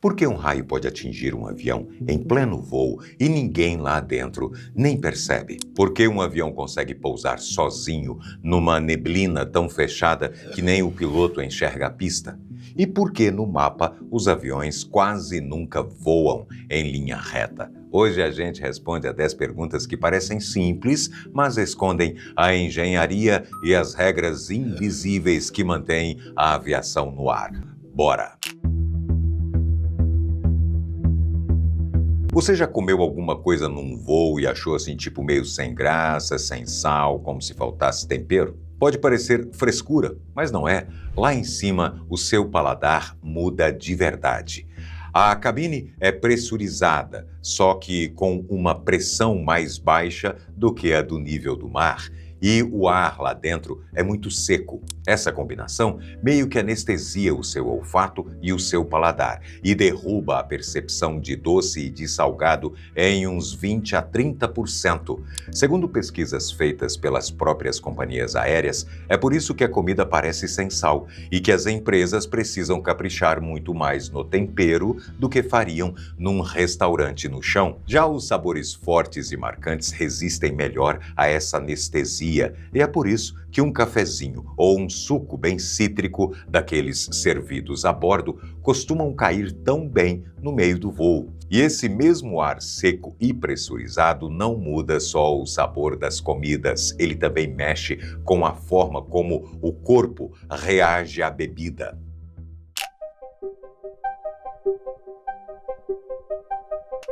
Por que um raio pode atingir um avião em pleno voo e ninguém lá dentro nem percebe? Por que um avião consegue pousar sozinho numa neblina tão fechada que nem o piloto enxerga a pista? E por que no mapa os aviões quase nunca voam em linha reta? Hoje a gente responde a 10 perguntas que parecem simples, mas escondem a engenharia e as regras invisíveis que mantêm a aviação no ar. Bora! Você já comeu alguma coisa num voo e achou assim, tipo meio sem graça, sem sal, como se faltasse tempero? Pode parecer frescura, mas não é. Lá em cima, o seu paladar muda de verdade. A cabine é pressurizada, só que com uma pressão mais baixa do que a do nível do mar. E o ar lá dentro é muito seco. Essa combinação meio que anestesia o seu olfato e o seu paladar e derruba a percepção de doce e de salgado em uns 20 a 30%. Segundo pesquisas feitas pelas próprias companhias aéreas, é por isso que a comida parece sem sal e que as empresas precisam caprichar muito mais no tempero do que fariam num restaurante no chão. Já os sabores fortes e marcantes resistem melhor a essa anestesia. E é por isso que um cafezinho ou um suco bem cítrico daqueles servidos a bordo costumam cair tão bem no meio do voo. E esse mesmo ar seco e pressurizado não muda só o sabor das comidas, ele também mexe com a forma como o corpo reage à bebida.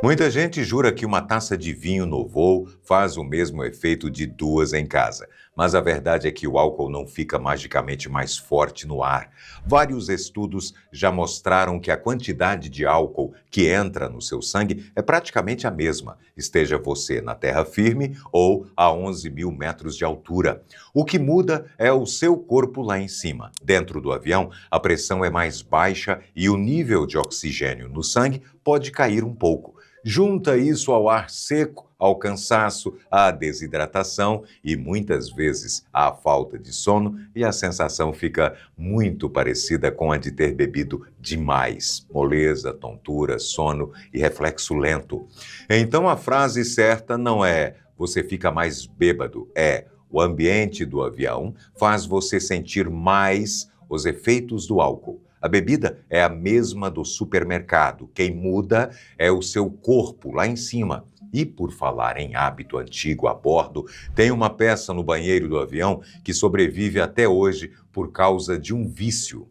Muita gente jura que uma taça de vinho no voo faz o mesmo efeito de 2 em casa, mas a verdade é que o álcool não fica magicamente mais forte no ar. Vários estudos já mostraram que a quantidade de álcool que entra no seu sangue é praticamente a mesma, esteja você na terra firme ou a 11 mil metros de altura. O que muda é o seu corpo lá em cima. Dentro do avião, a pressão é mais baixa e o nível de oxigênio no sangue pode cair um pouco. Junta isso ao ar seco, ao cansaço, à desidratação e muitas vezes à falta de sono e a sensação fica muito parecida com a de ter bebido demais. Moleza, tontura, sono e reflexo lento. Então a frase certa não é "você fica mais bêbado", é "o ambiente do avião faz você sentir mais os efeitos do álcool". A bebida é a mesma do supermercado. Quem muda é o seu corpo lá em cima. E por falar em hábito antigo a bordo, tem uma peça no banheiro do avião que sobrevive até hoje por causa de um vício.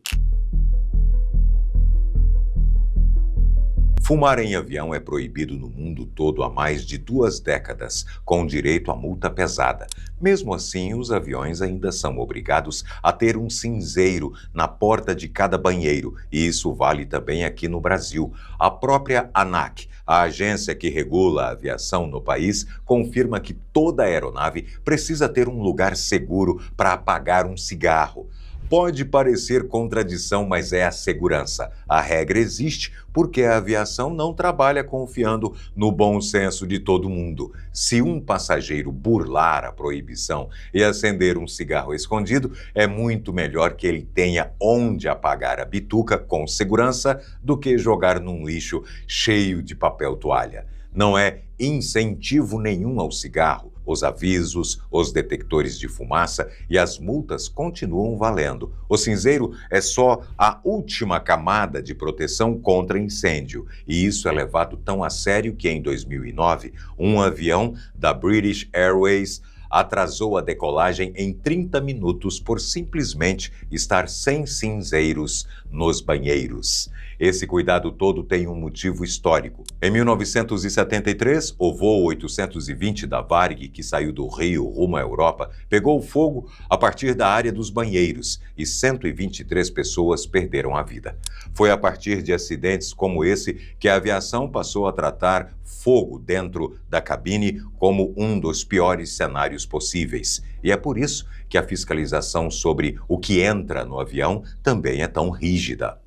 Fumar em avião é proibido no mundo todo há mais de 2 décadas, com direito a multa pesada. Mesmo assim, os aviões ainda são obrigados a ter um cinzeiro na porta de cada banheiro, e isso vale também aqui no Brasil. A própria ANAC, a agência que regula a aviação no país, confirma que toda aeronave precisa ter um lugar seguro para apagar um cigarro. Pode parecer contradição, mas é a segurança. A regra existe porque a aviação não trabalha confiando no bom senso de todo mundo. Se um passageiro burlar a proibição e acender um cigarro escondido, é muito melhor que ele tenha onde apagar a bituca com segurança do que jogar num lixo cheio de papel toalha. Não é incentivo nenhum ao cigarro. Os avisos, os detectores de fumaça e as multas continuam valendo. O cinzeiro é só a última camada de proteção contra incêndio. E isso é levado tão a sério que em 2009, um avião da British Airways atrasou a decolagem em 30 minutos por simplesmente estar sem cinzeiros nos banheiros. Esse cuidado todo tem um motivo histórico. Em 1973, o voo 820 da Varig, que saiu do Rio rumo à Europa, pegou fogo a partir da área dos banheiros e 123 pessoas perderam a vida. Foi a partir de acidentes como esse que a aviação passou a tratar fogo dentro da cabine como um dos piores cenários possíveis. E é por isso que a fiscalização sobre o que entra no avião também é tão rígida.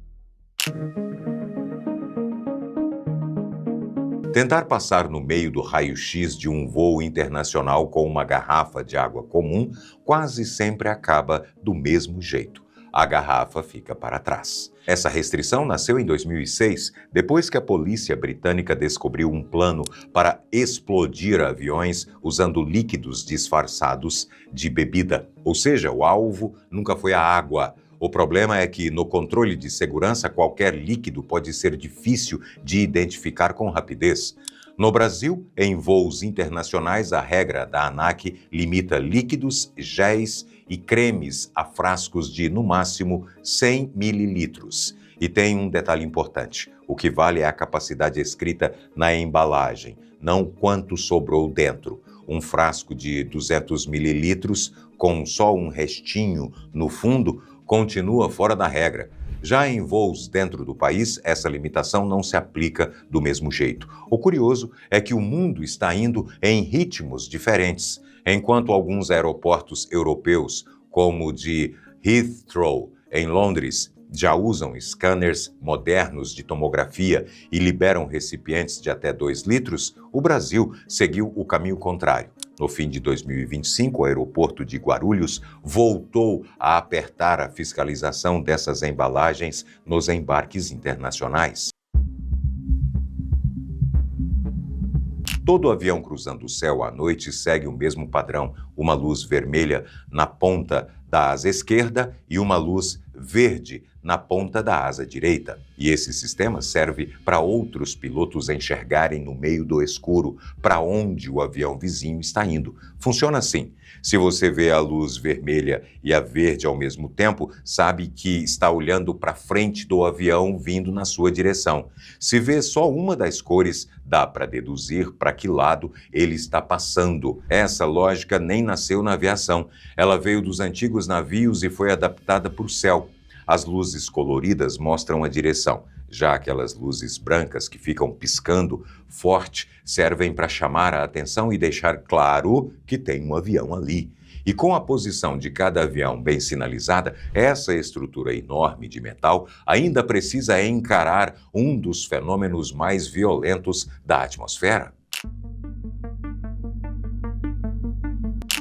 Tentar passar no meio do raio-x de um voo internacional com uma garrafa de água comum quase sempre acaba do mesmo jeito. a garrafa fica para trás. Essa restrição nasceu em 2006, depois que a polícia britânica descobriu um plano para explodir aviões usando líquidos disfarçados de bebida. Ou seja, o alvo nunca foi a água. O problema é que, no controle de segurança, qualquer líquido pode ser difícil de identificar com rapidez. No Brasil, em voos internacionais, a regra da ANAC limita líquidos, géis e cremes a frascos de, no máximo, 100 mililitros. E tem um detalhe importante: o que vale é a capacidade escrita na embalagem, não quanto sobrou dentro. Um frasco de 200 mililitros, com só um restinho no fundo, continua fora da regra. Já em voos dentro do país, essa limitação não se aplica do mesmo jeito. O curioso é que o mundo está indo em ritmos diferentes. Enquanto alguns aeroportos europeus, como o de Heathrow, em Londres, já usam scanners modernos de tomografia e liberam recipientes de até 2 litros, o Brasil seguiu o caminho contrário. No fim de 2025, o aeroporto de Guarulhos voltou a apertar a fiscalização dessas embalagens nos embarques internacionais. Todo avião cruzando o céu à noite segue o mesmo padrão: uma luz vermelha na ponta da asa esquerda e uma luz verde na ponta da asa direita. E esse sistema serve para outros pilotos enxergarem no meio do escuro para onde o avião vizinho está indo. Funciona assim: se você vê a luz vermelha e a verde ao mesmo tempo, sabe que está olhando para frente do avião vindo na sua direção. Se vê só uma das cores, dá para deduzir para que lado ele está passando. Essa lógica nem nasceu na aviação. Ela veio dos antigos navios e foi adaptada para o céu. As luzes coloridas mostram a direção. Já aquelas luzes brancas que ficam piscando forte servem para chamar a atenção e deixar claro que tem um avião ali. E com a posição de cada avião bem sinalizada, essa estrutura enorme de metal ainda precisa encarar um dos fenômenos mais violentos da atmosfera.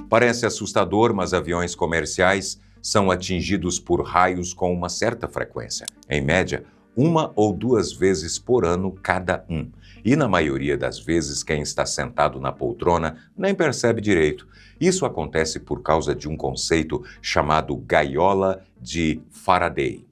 Parece assustador, mas aviões comerciais são atingidos por raios com uma certa frequência. Em média, 1 ou 2 vezes por ano cada um. E na maioria das vezes, quem está sentado na poltrona nem percebe direito. Isso acontece por causa de um conceito chamado gaiola de Faraday.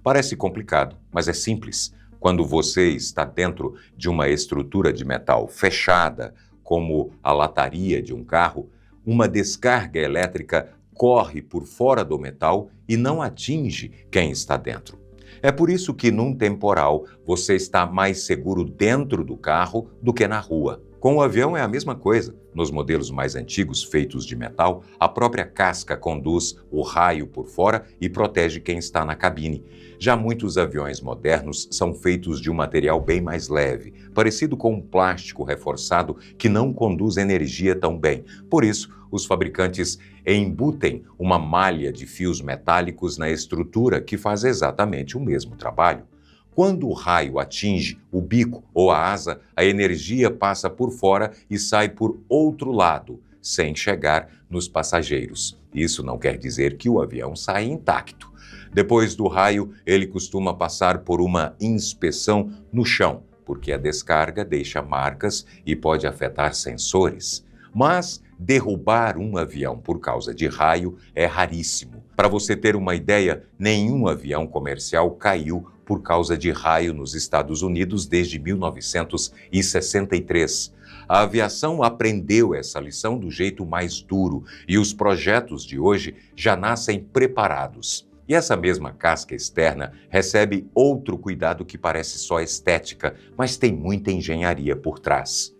Parece complicado, mas é simples. Quando você está dentro de uma estrutura de metal fechada, como a lataria de um carro, uma descarga elétrica corre por fora do metal e não atinge quem está dentro. É por isso que, num temporal, você está mais seguro dentro do carro do que na rua. Com o avião é a mesma coisa. Nos modelos mais antigos, feitos de metal, a própria casca conduz o raio por fora e protege quem está na cabine. Já muitos aviões modernos são feitos de um material bem mais leve, parecido com um plástico reforçado que não conduz energia tão bem. Por isso, os fabricantes embutem uma malha de fios metálicos na estrutura que faz exatamente o mesmo trabalho. Quando o raio atinge o bico ou a asa, a energia passa por fora e sai por outro lado, sem chegar nos passageiros. Isso não quer dizer que o avião sai intacto. Depois do raio, ele costuma passar por uma inspeção no chão, porque a descarga deixa marcas e pode afetar sensores. Mas derrubar um avião por causa de raio é raríssimo. Para você ter uma ideia, nenhum avião comercial caiu por causa de raio nos Estados Unidos desde 1963. A aviação aprendeu essa lição do jeito mais duro e os projetos de hoje já nascem preparados. E essa mesma casca externa recebe outro cuidado que parece só estética, mas tem muita engenharia por trás.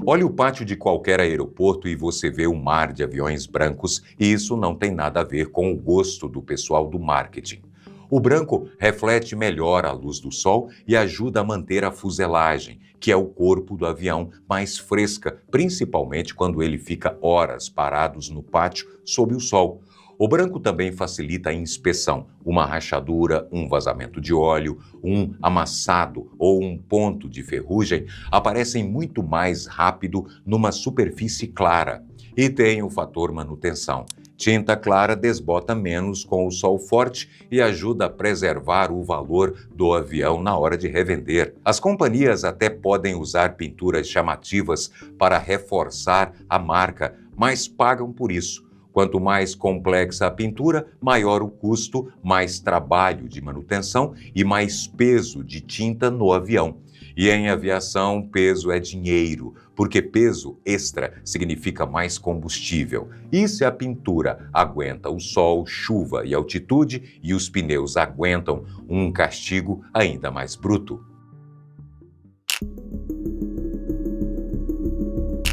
Olhe o pátio de qualquer aeroporto e você vê um mar de aviões brancos, e isso não tem nada a ver com o gosto do pessoal do marketing. O branco reflete melhor a luz do sol e ajuda a manter a fuselagem, que é o corpo do avião, mais fresca, principalmente quando ele fica horas parados no pátio sob o sol. O branco também facilita a inspeção. Uma rachadura, um vazamento de óleo, um amassado ou um ponto de ferrugem aparecem muito mais rápido numa superfície clara. E tem o fator manutenção. Tinta clara desbota menos com o sol forte e ajuda a preservar o valor do avião na hora de revender. As companhias até podem usar pinturas chamativas para reforçar a marca, mas pagam por isso. Quanto mais complexa a pintura, maior o custo, mais trabalho de manutenção e mais peso de tinta no avião. E em aviação, peso é dinheiro, porque peso extra significa mais combustível. E se a pintura aguenta o sol, chuva e altitude, e os pneus aguentam um castigo ainda mais bruto?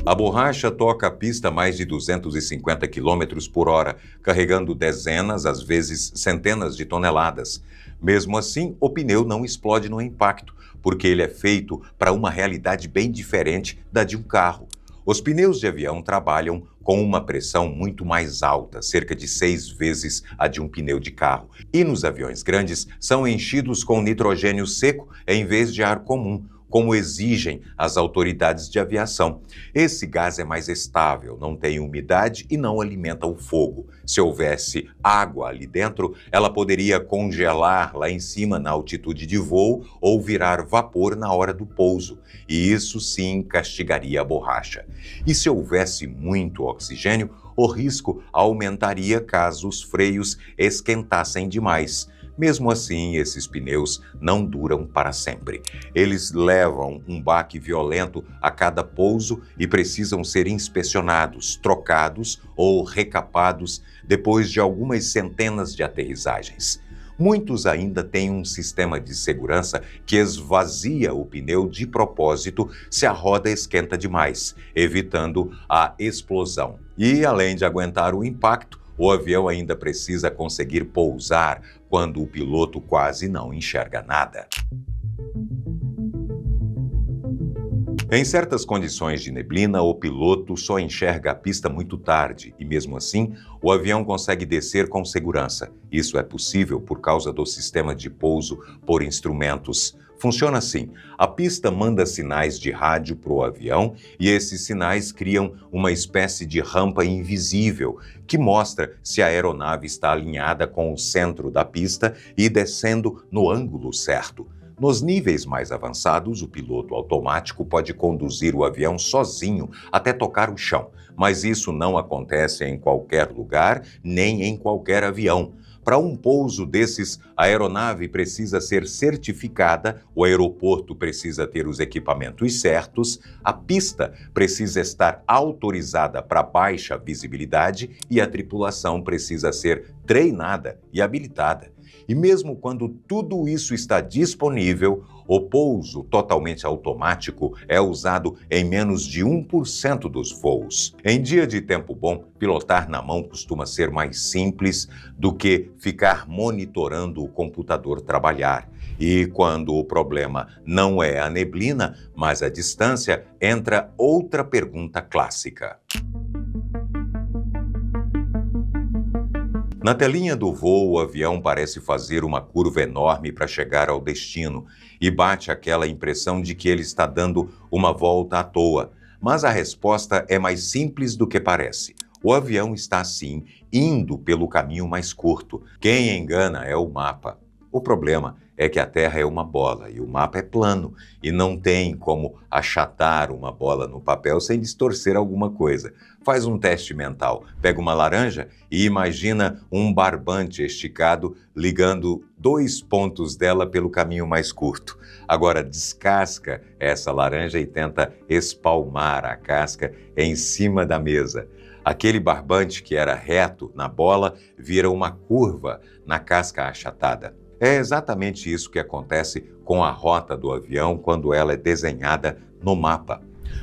A borracha toca a pista a mais de 250 km por hora, carregando dezenas, às vezes centenas de toneladas. Mesmo assim, o pneu não explode no impacto, porque ele é feito para uma realidade bem diferente da de um carro. Os pneus de avião trabalham com uma pressão muito mais alta, cerca de 6 vezes a de um pneu de carro. E nos aviões grandes, são enchidos com nitrogênio seco em vez de ar comum, como exigem as autoridades de aviação. Esse gás é mais estável, não tem umidade e não alimenta o fogo. Se houvesse água ali dentro, ela poderia congelar lá em cima na altitude de voo ou virar vapor na hora do pouso. E isso sim castigaria a borracha. E se houvesse muito oxigênio, o risco aumentaria caso os freios esquentassem demais. Mesmo assim, esses pneus não duram para sempre. Eles levam um baque violento a cada pouso e precisam ser inspecionados, trocados ou recapados depois de algumas centenas de aterrissagens. Muitos ainda têm um sistema de segurança que esvazia o pneu de propósito se a roda esquenta demais, evitando a explosão. E, além de aguentar o impacto, o avião ainda precisa conseguir pousar quando o piloto quase não enxerga nada. Em certas condições de neblina, o piloto só enxerga a pista muito tarde e, mesmo assim, o avião consegue descer com segurança. Isso é possível por causa do sistema de pouso por instrumentos. Funciona assim: a pista manda sinais de rádio para o avião e esses sinais criam uma espécie de rampa invisível que mostra se a aeronave está alinhada com o centro da pista e descendo no ângulo certo. Nos níveis mais avançados, o piloto automático pode conduzir o avião sozinho até tocar o chão, mas isso não acontece em qualquer lugar, nem em qualquer avião. Para um pouso desses, a aeronave precisa ser certificada, o aeroporto precisa ter os equipamentos certos, a pista precisa estar autorizada para baixa visibilidade e a tripulação precisa ser treinada e habilitada. E mesmo quando tudo isso está disponível, o pouso totalmente automático é usado em menos de 1% dos voos. Em dia de tempo bom, pilotar na mão costuma ser mais simples do que ficar monitorando o computador trabalhar. E quando o problema não é a neblina, mas a distância, entra outra pergunta clássica. Na telinha do voo, o avião parece fazer uma curva enorme para chegar ao destino e bate aquela impressão de que ele está dando uma volta à toa. Mas a resposta é mais simples do que parece. O avião está, sim, indo pelo caminho mais curto. Quem engana é o mapa. O problema é que a Terra é uma bola e o mapa é plano e não tem como achatar uma bola no papel sem distorcer alguma coisa. Faz um teste mental, pega uma laranja e imagina um barbante esticado ligando 2 pontos dela pelo caminho mais curto. Agora descasca essa laranja e tenta espalmar a casca em cima da mesa. Aquele barbante que era reto na bola vira uma curva na casca achatada. É exatamente isso que acontece com a rota do avião quando ela é desenhada no mapa.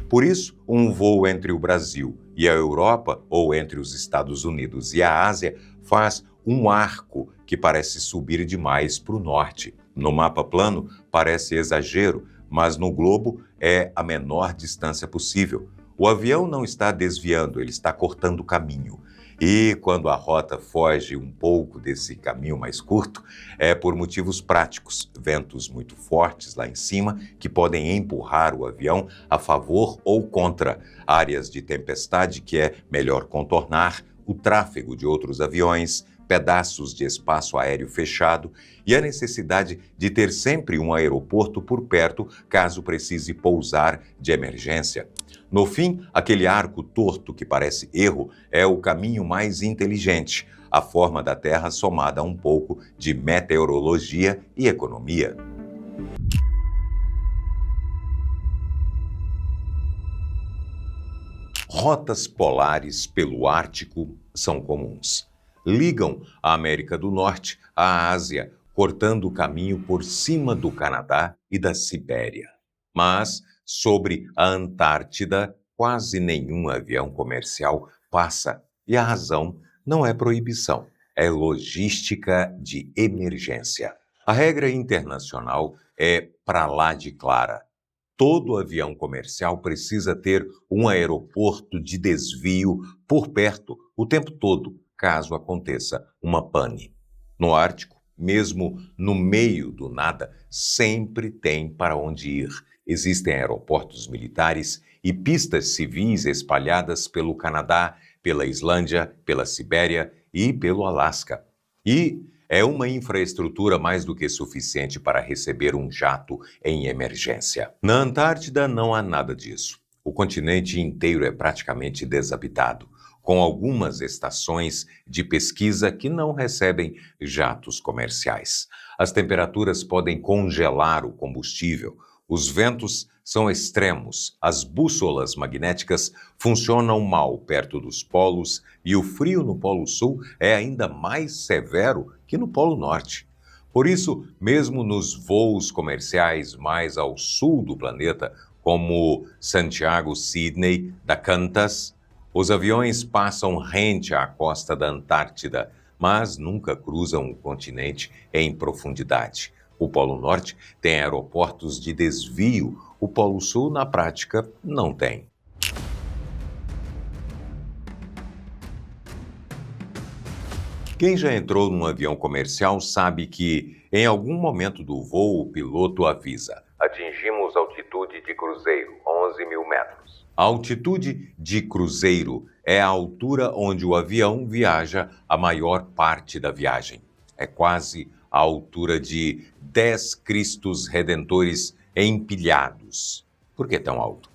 Por isso, um voo entre o Brasil e a Europa, ou entre os Estados Unidos e a Ásia, faz um arco que parece subir demais para o norte. No mapa plano, parece exagero, mas no globo é a menor distância possível. O avião não está desviando, ele está cortando caminho. E quando a rota foge um pouco desse caminho mais curto, é por motivos práticos, ventos muito fortes lá em cima que podem empurrar o avião a favor ou contra, áreas de tempestade que é melhor contornar, o tráfego de outros aviões, pedaços de espaço aéreo fechado e a necessidade de ter sempre um aeroporto por perto caso precise pousar de emergência. No fim, aquele arco torto que parece erro é o caminho mais inteligente, a forma da Terra somada a um pouco de meteorologia e economia. Rotas polares pelo Ártico são comuns. Ligam a América do Norte à Ásia, cortando o caminho por cima do Canadá e da Sibéria. Mas, sobre a Antártida, quase nenhum avião comercial passa. E a razão não é proibição, é logística de emergência. A regra internacional é para lá de clara. Todo avião comercial precisa ter um aeroporto de desvio por perto o tempo todo, caso aconteça uma pane. No Ártico, mesmo no meio do nada, sempre tem para onde ir. Existem aeroportos militares e pistas civis espalhadas pelo Canadá, pela Islândia, pela Sibéria e pelo Alasca. E é uma infraestrutura mais do que suficiente para receber um jato em emergência. Na Antártida não há nada disso. O continente inteiro é praticamente desabitado, com algumas estações de pesquisa que não recebem jatos comerciais. As temperaturas podem congelar o combustível, os ventos são extremos, as bússolas magnéticas funcionam mal perto dos polos e o frio no Polo Sul é ainda mais severo que no Polo Norte. Por isso, mesmo nos voos comerciais mais ao sul do planeta, como Santiago-Sydney, da Qantas, os aviões passam rente à costa da Antártida, mas nunca cruzam o continente em profundidade. O Polo Norte tem aeroportos de desvio, o Polo Sul, na prática, não tem. Quem já entrou num avião comercial sabe que, em algum momento do voo, o piloto avisa: atingimos altitude de cruzeiro, 11.000 metros. A altitude de cruzeiro é a altura onde o avião viaja a maior parte da viagem. É quase a altura de 10 Cristos Redentores empilhados. Por que tão alto?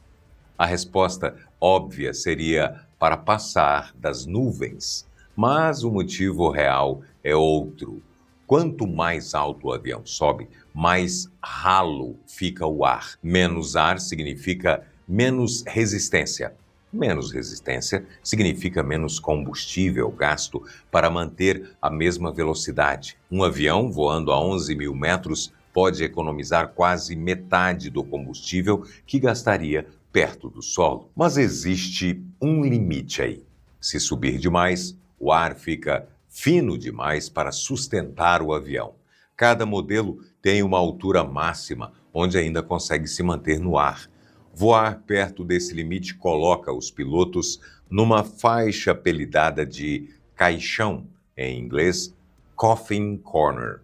A resposta óbvia seria para passar das nuvens. Mas o motivo real é outro. Quanto mais alto o avião sobe, mais ralo fica o ar. Menos ar significa menos resistência. Menos resistência significa menos combustível gasto para manter a mesma velocidade. Um avião voando a 11.000 metros pode economizar quase metade do combustível que gastaria perto do solo. Mas existe um limite aí. Se subir demais, o ar fica fino demais para sustentar o avião. Cada modelo tem uma altura máxima, onde ainda consegue se manter no ar. Voar perto desse limite coloca os pilotos numa faixa apelidada de caixão, em inglês, coffin corner.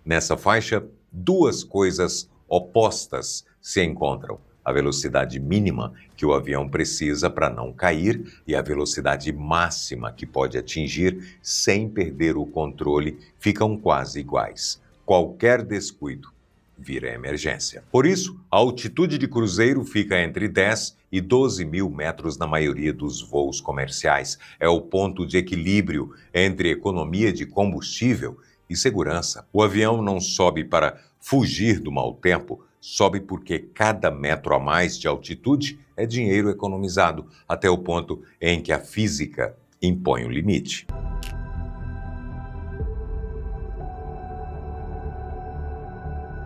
Nessa faixa, duas coisas opostas se encontram: a velocidade mínima que o avião precisa para não cair e a velocidade máxima que pode atingir sem perder o controle ficam quase iguais. Qualquer descuido vira emergência. Por isso, a altitude de cruzeiro fica entre 10 e 12.000 metros na maioria dos voos comerciais. É o ponto de equilíbrio entre economia de combustível e segurança. O avião não sobe para fugir do mau tempo, sobe porque cada metro a mais de altitude é dinheiro economizado, até o ponto em que a física impõe o limite.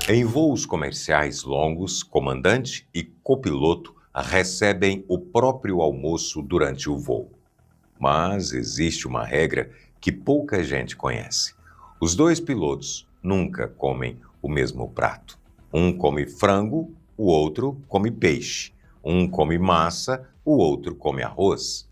Em voos comerciais longos, comandante e copiloto recebem o próprio almoço durante o voo. Mas existe uma regra que pouca gente conhece. Os dois pilotos nunca comem o mesmo prato. Um come frango, o outro come peixe. Um come massa, o outro come arroz.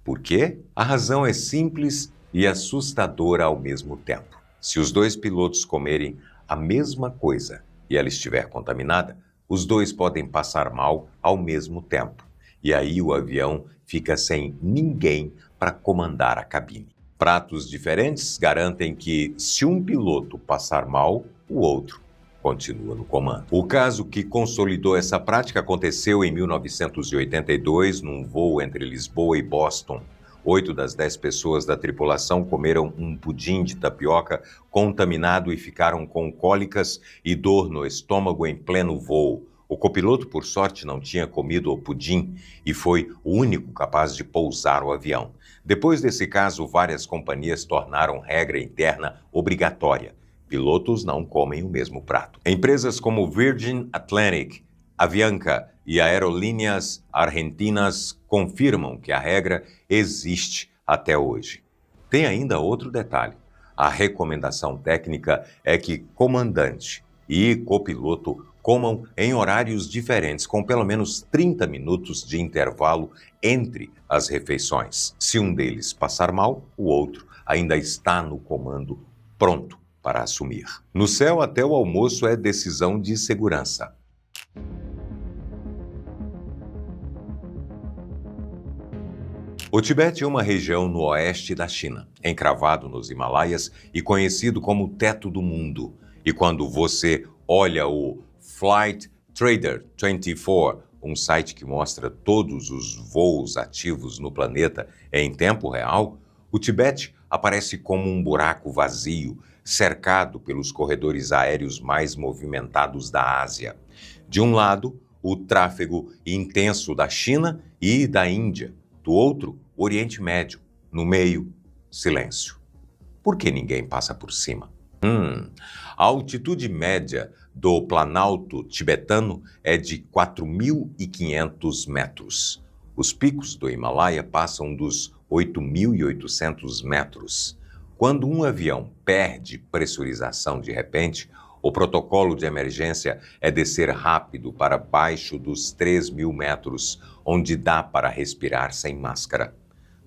Por quê? A razão é simples e assustadora ao mesmo tempo. Se os dois pilotos comerem a mesma coisa e ela estiver contaminada, os dois podem passar mal ao mesmo tempo. E aí o avião fica sem ninguém para comandar a cabine. Pratos diferentes garantem que, se um piloto passar mal, o outro continua no comando. O caso que consolidou essa prática aconteceu em 1982, num voo entre Lisboa e Boston. 8 das 10 pessoas da tripulação comeram um pudim de tapioca contaminado e ficaram com cólicas e dor no estômago em pleno voo. O copiloto, por sorte, não tinha comido o pudim e foi o único capaz de pousar o avião. Depois desse caso, várias companhias tornaram regra interna obrigatória. Pilotos não comem o mesmo prato. Empresas como Virgin Atlantic, Avianca e Aerolíneas Argentinas confirmam que a regra existe até hoje. Tem ainda outro detalhe. A recomendação técnica é que comandante e copiloto comam em horários diferentes, com pelo menos 30 minutos de intervalo entre as refeições. Se um deles passar mal, o outro ainda está no comando, pronto para assumir. No céu, até o almoço é decisão de segurança. O Tibete é uma região no oeste da China, encravado nos Himalaias e conhecido como Teto do Mundo. E quando você olha o Flight Trader 24, um site que mostra todos os voos ativos no planeta em tempo real, o Tibete aparece como um buraco vazio, cercado pelos corredores aéreos mais movimentados da Ásia. De um lado, o tráfego intenso da China e da Índia. Do outro, o Oriente Médio. No meio, silêncio. Por que ninguém passa por cima? A altitude média do Planalto tibetano é de 4.500 metros. Os picos do Himalaia passam dos 8.800 metros. Quando um avião perde pressurização de repente, o protocolo de emergência é descer rápido para baixo dos 3.000 metros, onde dá para respirar sem máscara.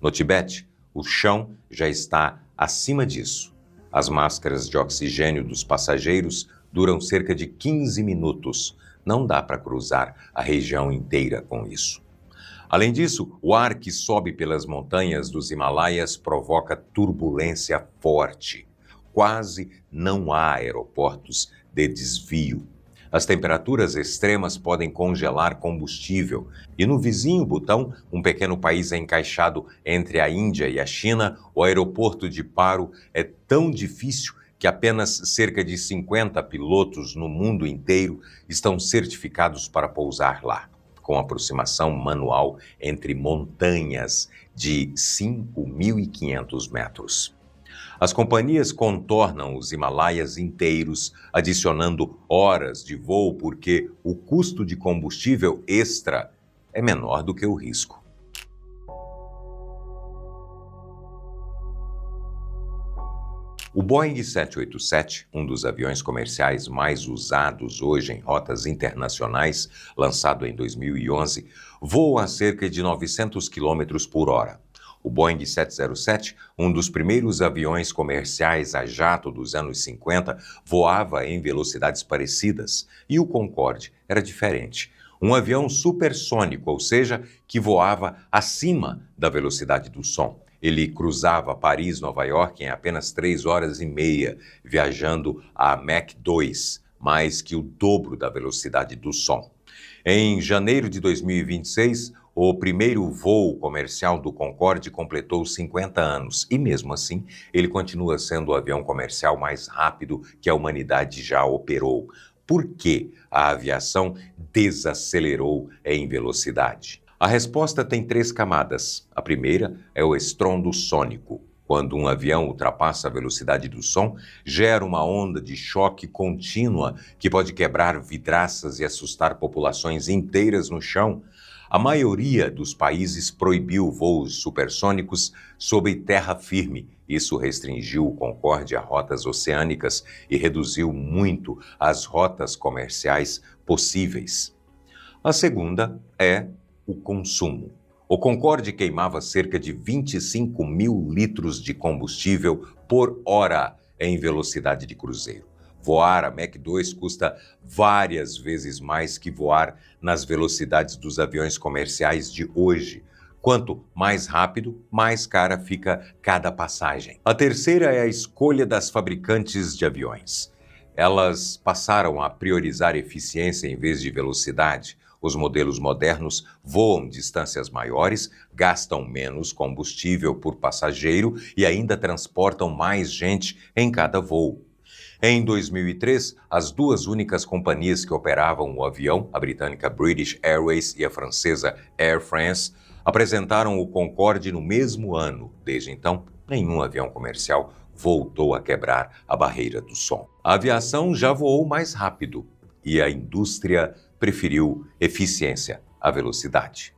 No Tibete, o chão já está acima disso. As máscaras de oxigênio dos passageiros duram cerca de 15 minutos. Não dá para cruzar a região inteira com isso. Além disso, o ar que sobe pelas montanhas dos Himalaias provoca turbulência forte. Quase não há aeroportos de desvio. As temperaturas extremas podem congelar combustível. E no vizinho Butão, um pequeno país encaixado entre a Índia e a China, o aeroporto de Paro é tão difícil que apenas cerca de 50 pilotos no mundo inteiro estão certificados para pousar lá, com aproximação manual entre montanhas de 5.500 metros. As companhias contornam os Himalaias inteiros, adicionando horas de voo porque o custo de combustível extra é menor do que o risco. O Boeing 787, um dos aviões comerciais mais usados hoje em rotas internacionais, lançado em 2011, voa a cerca de 900 km por hora. O Boeing 707, um dos primeiros aviões comerciais a jato dos anos 50, voava em velocidades parecidas, e o Concorde era diferente. Um avião supersônico, ou seja, que voava acima da velocidade do som. Ele cruzava Paris-Nova York em apenas 3 horas e meia, viajando a Mach 2, mais que o dobro da velocidade do som. Em janeiro de 2026, o primeiro voo comercial do Concorde completou 50 anos e, mesmo assim, ele continua sendo o avião comercial mais rápido que a humanidade já operou. Por que a aviação desacelerou em velocidade? A resposta tem 3 camadas. A primeira é o estrondo sônico. Quando um avião ultrapassa a velocidade do som, gera uma onda de choque contínua que pode quebrar vidraças e assustar populações inteiras no chão. A maioria dos países proibiu voos supersônicos sobre terra firme. Isso restringiu o Concorde a rotas oceânicas e reduziu muito as rotas comerciais possíveis. A segunda é o consumo. O Concorde queimava cerca de 25 mil litros de combustível por hora em velocidade de cruzeiro. Voar a Mach 2 custa várias vezes mais que voar nas velocidades dos aviões comerciais de hoje. Quanto mais rápido, mais cara fica cada passagem. A terceira é a escolha das fabricantes de aviões. Elas passaram a priorizar eficiência em vez de velocidade. Os modelos modernos voam distâncias maiores, gastam menos combustível por passageiro e ainda transportam mais gente em cada voo. Em 2003, as duas únicas companhias que operavam o avião, a britânica British Airways e a francesa Air France, apresentaram o Concorde no mesmo ano. Desde então, nenhum avião comercial voltou a quebrar a barreira do som. A aviação já voou mais rápido e a indústria preferiu eficiência à velocidade.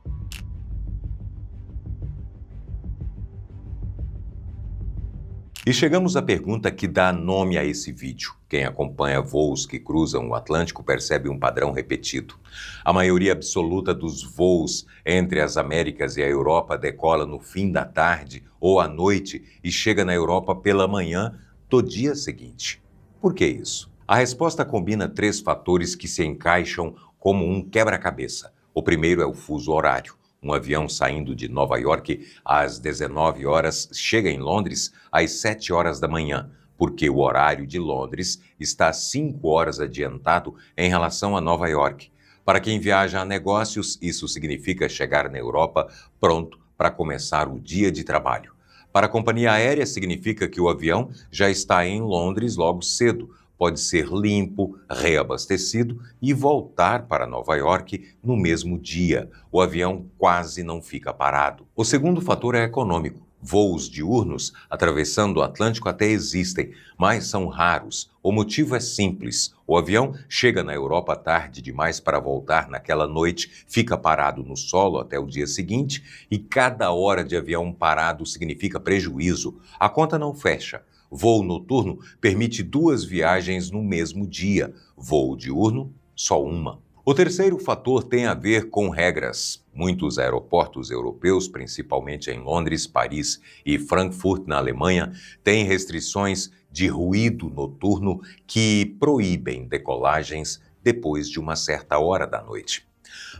E chegamos à pergunta que dá nome a esse vídeo. Quem acompanha voos que cruzam o Atlântico percebe um padrão repetido. A maioria absoluta dos voos entre as Américas e a Europa decola no fim da tarde ou à noite e chega na Europa pela manhã do dia seguinte. Por que isso? A resposta combina três fatores que se encaixam como um quebra-cabeça. O primeiro é o fuso horário. Um avião saindo de Nova York às 19 horas chega em Londres às 7 horas da manhã, porque o horário de Londres está 5 horas adiantado em relação a Nova York. Para quem viaja a negócios, isso significa chegar na Europa pronto para começar o dia de trabalho. Para a companhia aérea, significa que o avião já está em Londres logo cedo. Pode ser limpo, reabastecido e voltar para Nova York no mesmo dia. O avião quase não fica parado. O segundo fator é econômico. Voos diurnos atravessando o Atlântico até existem, mas são raros. O motivo é simples. O avião chega na Europa tarde demais para voltar naquela noite, fica parado no solo até o dia seguinte e cada hora de avião parado significa prejuízo. A conta não fecha. Voo noturno permite 2 viagens no mesmo dia. Voo diurno, só uma. O terceiro fator tem a ver com regras. Muitos aeroportos europeus, principalmente em Londres, Paris e Frankfurt, na Alemanha, têm restrições de ruído noturno que proíbem decolagens depois de uma certa hora da noite.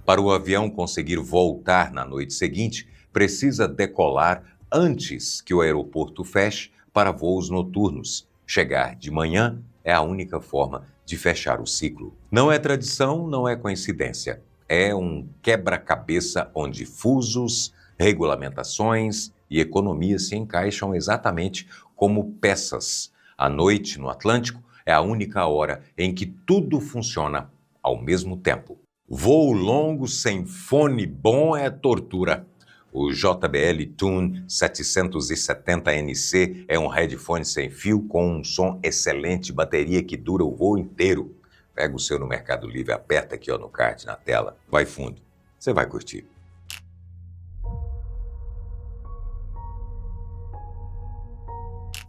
Para o avião conseguir voltar na noite seguinte, precisa decolar antes que o aeroporto feche para voos noturnos. Chegar de manhã é a única forma de fechar o ciclo. Não é tradição, não é coincidência. É um quebra-cabeça onde fusos, regulamentações e economia se encaixam exatamente como peças. A noite no Atlântico é a única hora em que tudo funciona ao mesmo tempo. Voo longo sem fone bom é tortura. O JBL Tune 770NC é um headphone sem fio com um som excelente, bateria que dura o voo inteiro. Pega o seu no Mercado Livre, aperta aqui no card na tela, vai fundo, você vai curtir.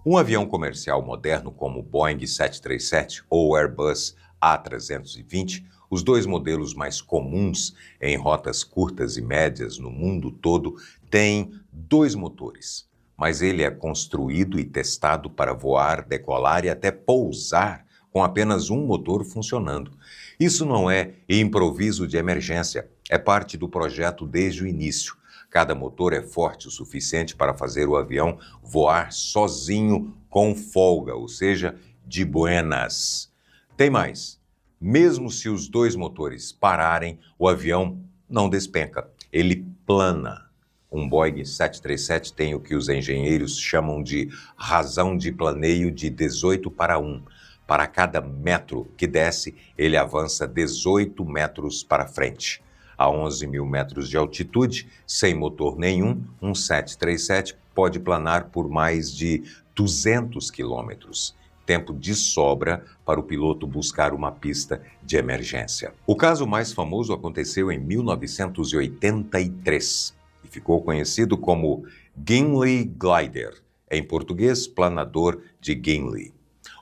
Um avião comercial moderno como o Boeing 737 ou o Airbus A320, os dois modelos mais comuns em rotas curtas e médias no mundo todo, têm 2 motores, mas ele é construído e testado para voar, decolar e até pousar com apenas um motor funcionando. Isso não é improviso de emergência, é parte do projeto desde o início. Cada motor é forte o suficiente para fazer o avião voar sozinho com folga, ou seja, de buenas. Tem mais. Mesmo se os 2 motores pararem, o avião não despenca, ele plana. Um Boeing 737 tem o que os engenheiros chamam de razão de planeio de 18:1. Para cada metro que desce, ele avança 18 metros para frente. A 11 mil metros de altitude, sem motor nenhum, um 737 pode planar por mais de 200 quilômetros. Tempo de sobra para o piloto buscar uma pista de emergência. O caso mais famoso aconteceu em 1983 e ficou conhecido como Gimli Glider, em português, planador de Gimli.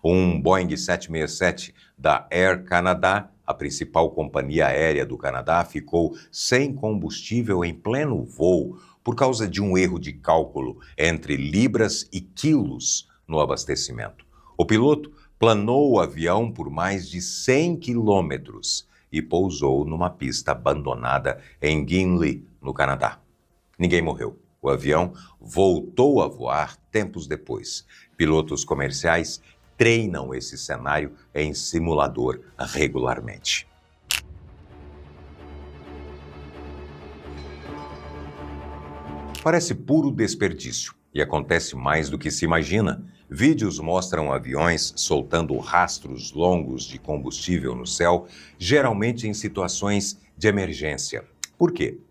Um Boeing 767 da Air Canada a principal companhia aérea do Canadá, ficou sem combustível em pleno voo por causa de um erro de cálculo entre libras e quilos no abastecimento. O piloto planou o avião por mais de 100 quilômetros e pousou numa pista abandonada em Gimli, no Canadá. Ninguém morreu. O avião voltou a voar tempos depois. Pilotos comerciais treinam esse cenário em simulador regularmente. Parece puro desperdício e acontece mais do que se imagina. Vídeos mostram aviões soltando rastros longos de combustível no céu, geralmente em situações de emergência. Por quê?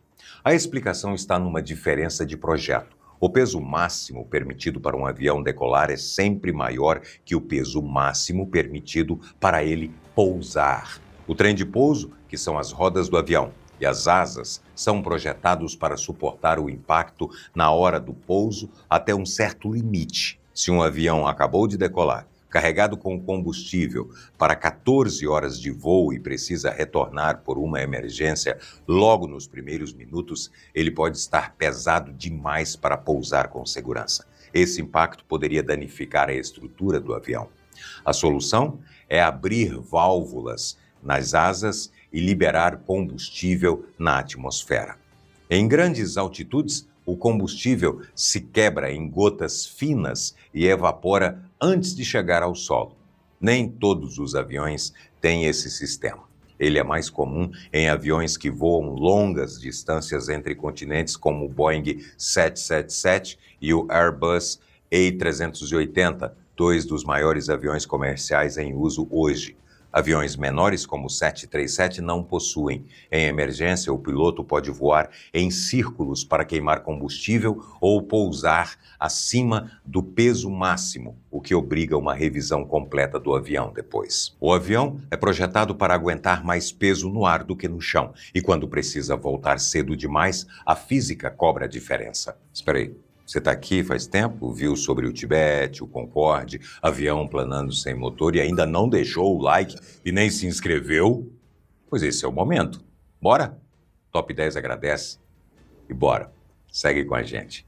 A explicação está numa diferença de projeto. O peso máximo permitido para um avião decolar é sempre maior que o peso máximo permitido para ele pousar. O trem de pouso, que são as rodas do avião, e as asas são projetados para suportar o impacto na hora do pouso até um certo limite. Se um avião acabou de decolar, carregado com combustível para 14 horas de voo e precisa retornar por uma emergência logo nos primeiros minutos, ele pode estar pesado demais para pousar com segurança. Esse impacto poderia danificar a estrutura do avião. A solução é abrir válvulas nas asas e liberar combustível na atmosfera. Em grandes altitudes, o combustível se quebra em gotas finas e evapora antes de chegar ao solo. Nem todos os aviões têm esse sistema. Ele é mais comum em aviões que voam longas distâncias entre continentes, como o Boeing 777 e o Airbus A380, dois dos maiores aviões comerciais em uso hoje. Aviões menores, como o 737, não possuem. Em emergência, o piloto pode voar em círculos para queimar combustível ou pousar acima do peso máximo, o que obriga uma revisão completa do avião depois. O avião é projetado para aguentar mais peso no ar do que no chão, e quando precisa voltar cedo demais, a física cobra a diferença. Espera aí. Você está aqui faz tempo, viu sobre o Tibete, o Concorde, avião planando sem motor e ainda não deixou o like e nem se inscreveu? Pois esse é o momento. Bora? Top 10 agradece. E bora, segue com a gente.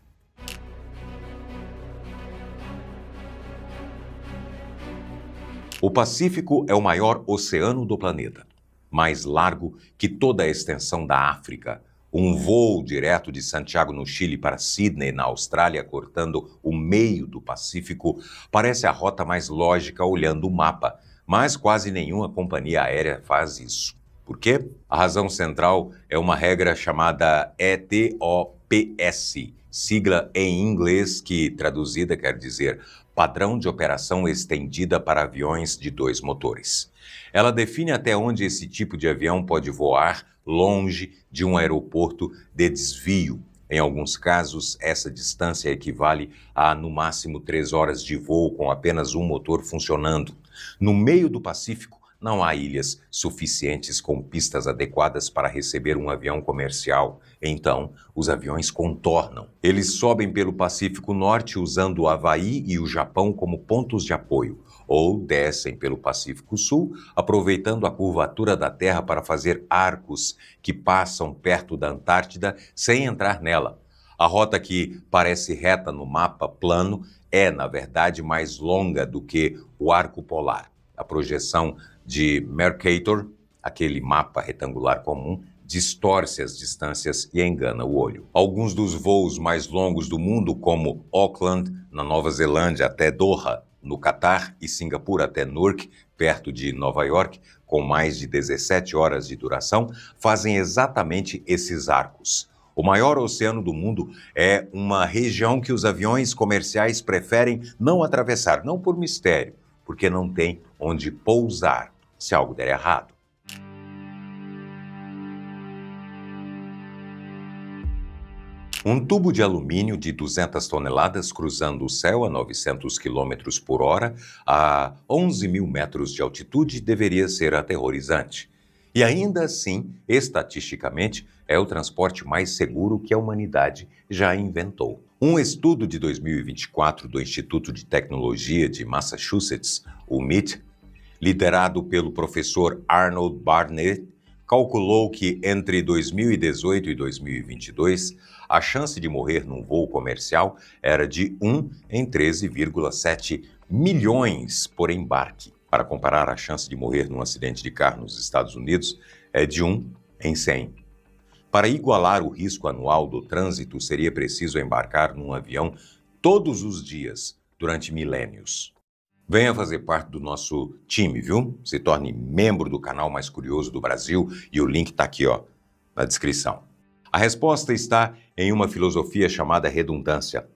O Pacífico é o maior oceano do planeta, mais largo que toda a extensão da África. Um voo direto de Santiago, no Chile, para Sydney, na Austrália, cortando o meio do Pacífico, parece a rota mais lógica olhando o mapa, mas quase nenhuma companhia aérea faz isso. Por quê? A razão central é uma regra chamada ETOPS, sigla em inglês que, traduzida, quer dizer Padrão de Operação Estendida para Aviões de Dois Motores. Ela define até onde esse tipo de avião pode voar longe de um aeroporto de desvio. Em alguns casos, essa distância equivale a, no máximo, 3 horas de voo com apenas um motor funcionando. No meio do Pacífico, não há ilhas suficientes com pistas adequadas para receber um avião comercial. Então, os aviões contornam. Eles sobem pelo Pacífico Norte usando o Havaí e o Japão como pontos de apoio, ou descem pelo Pacífico Sul, aproveitando a curvatura da Terra para fazer arcos que passam perto da Antártida sem entrar nela. A rota que parece reta no mapa plano é, na verdade, mais longa do que o arco polar. A projeção de Mercator, aquele mapa retangular comum, distorce as distâncias e engana o olho. Alguns dos voos mais longos do mundo, como Auckland, na Nova Zelândia, até Doha, no Catar, e Singapura até Newark, perto de Nova York, com mais de 17 horas de duração, fazem exatamente esses arcos. O maior oceano do mundo é uma região que os aviões comerciais preferem não atravessar, não por mistério, porque não tem onde pousar se algo der errado. Um tubo de alumínio de 200 toneladas cruzando o céu a 900 km por hora a 11 mil metros de altitude deveria ser aterrorizante. E ainda assim, estatisticamente, é o transporte mais seguro que a humanidade já inventou. Um estudo de 2024 do Instituto de Tecnologia de Massachusetts, o MIT, liderado pelo professor Arnold Barnett, calculou que entre 2018 e 2022, a chance de morrer num voo comercial era de 1 em 13,7 milhões por embarque. Para comparar, a chance de morrer num acidente de carro nos Estados Unidos é de 1 em 100. Para igualar o risco anual do trânsito, seria preciso embarcar num avião todos os dias, durante milênios. Venha fazer parte do nosso time, viu? Se torne membro do canal mais curioso do Brasil e o link está aqui, na descrição. A resposta está em uma filosofia chamada redundância.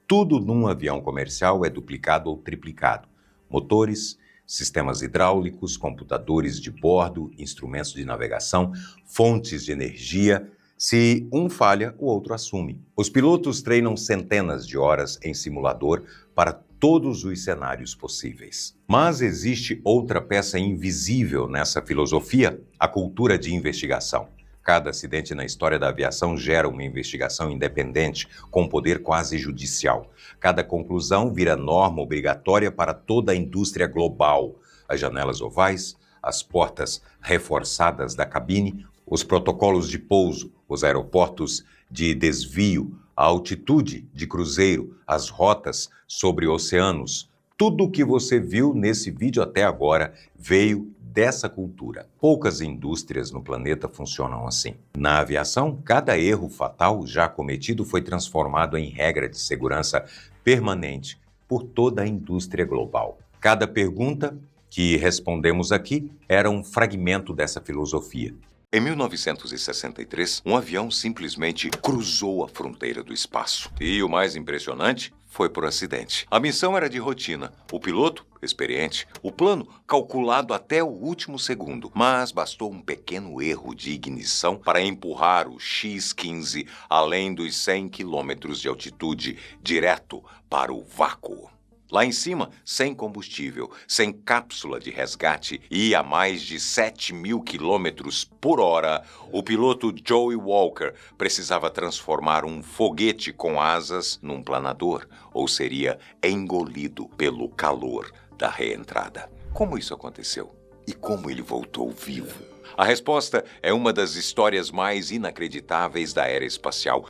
Tudo num avião comercial é duplicado ou triplicado. Motores, sistemas hidráulicos, computadores de bordo, instrumentos de navegação, fontes de energia. Se um falha, o outro assume. Os pilotos treinam centenas de horas em simulador para todos os cenários possíveis. Mas existe outra peça invisível nessa filosofia: a cultura de investigação. Cada acidente na história da aviação gera uma investigação independente, com poder quase judicial. Cada conclusão vira norma obrigatória para toda a indústria global. As janelas ovais, as portas reforçadas da cabine, os protocolos de pouso, os aeroportos de desvio, a altitude de cruzeiro, as rotas sobre oceanos. Tudo o que você viu nesse vídeo até agora veio dessa cultura. Poucas indústrias no planeta funcionam assim. Na aviação, cada erro fatal já cometido foi transformado em regra de segurança permanente por toda a indústria global. Cada pergunta que respondemos aqui era um fragmento dessa filosofia. Em 1963, um avião simplesmente cruzou a fronteira do espaço. E o mais impressionante foi por acidente. A missão era de rotina. O piloto, experiente. O plano, calculado até o último segundo. Mas bastou um pequeno erro de ignição para empurrar o X-15 além dos 100 quilômetros de altitude, direto para o vácuo. Lá em cima, sem combustível, sem cápsula de resgate e a mais de 7.000 quilômetros por hora, o piloto Joey Walker precisava transformar um foguete com asas num planador, ou seria engolido pelo calor da reentrada. Como isso aconteceu? E como ele voltou vivo? A resposta é uma das histórias mais inacreditáveis da era espacial.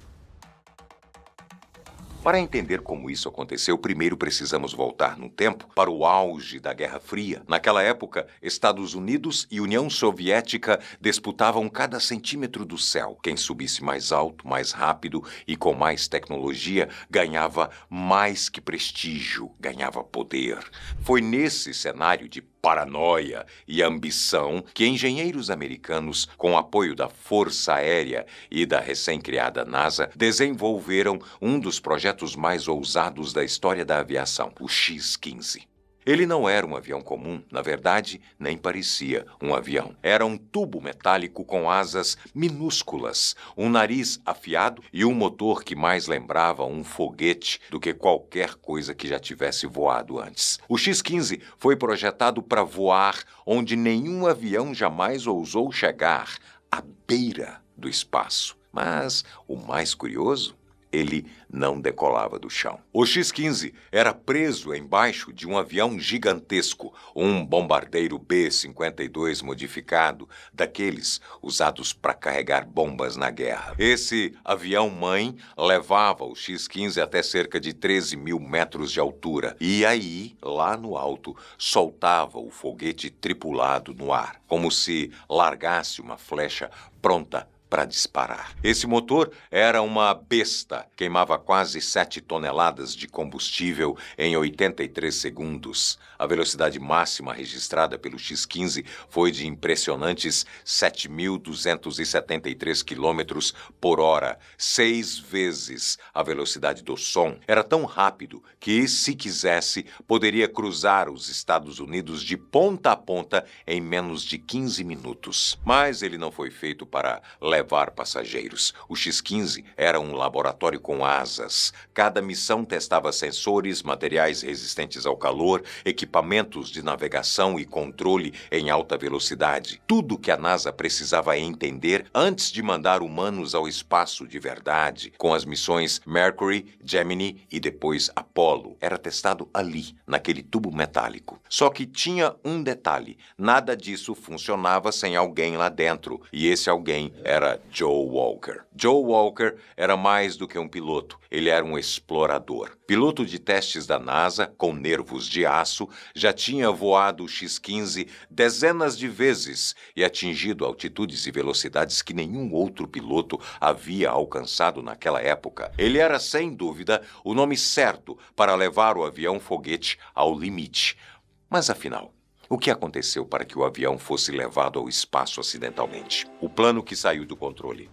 Para entender como isso aconteceu, primeiro precisamos voltar no tempo para o auge da Guerra Fria. Naquela época, Estados Unidos e União Soviética disputavam cada centímetro do céu. Quem subisse mais alto, mais rápido e com mais tecnologia ganhava mais que prestígio, ganhava poder. Foi nesse cenário de paranoia e ambição que engenheiros americanos, com apoio da Força Aérea e da recém-criada NASA, desenvolveram um dos projetos mais ousados da história da aviação, o X-15. Ele não era um avião comum, na verdade, nem parecia um avião. Era um tubo metálico com asas minúsculas, um nariz afiado e um motor que mais lembrava um foguete do que qualquer coisa que já tivesse voado antes. O X-15 foi projetado para voar onde nenhum avião jamais ousou chegar, à beira do espaço. Mas o mais curioso, ele não decolava do chão. O X-15 era preso embaixo de um avião gigantesco, um bombardeiro B-52 modificado, daqueles usados para carregar bombas na guerra. Esse avião-mãe levava o X-15 até cerca de 13.000 metros de altura. E aí, lá no alto, soltava o foguete tripulado no ar, como se largasse uma flecha pronta para disparar. Esse motor era uma besta, queimava quase 7 toneladas de combustível em 83 segundos. A velocidade máxima registrada pelo X-15 foi de impressionantes 7.273 quilômetros por hora, 6 vezes a velocidade do som. Era tão rápido que, se quisesse, poderia cruzar os Estados Unidos de ponta a ponta em menos de 15 minutos. Mas ele não foi feito para levar passageiros. O X-15 era um laboratório com asas. Cada missão testava sensores, materiais resistentes ao calor, equipamentos de navegação e controle em alta velocidade. Tudo que a NASA precisava entender antes de mandar humanos ao espaço de verdade, com as missões Mercury, Gemini e depois Apollo, era testado ali, naquele tubo metálico. Só que tinha um detalhe: nada disso funcionava sem alguém lá dentro, e esse alguém era Joe Walker. Joe Walker era mais do que um piloto, ele era um explorador. Piloto de testes da NASA, com nervos de aço, já tinha voado o X-15 dezenas de vezes e atingido altitudes e velocidades que nenhum outro piloto havia alcançado naquela época. Ele era, sem dúvida, o nome certo para levar o avião-foguete ao limite. Mas, afinal, o que aconteceu para que o avião fosse levado ao espaço acidentalmente? O plano que saiu do controle.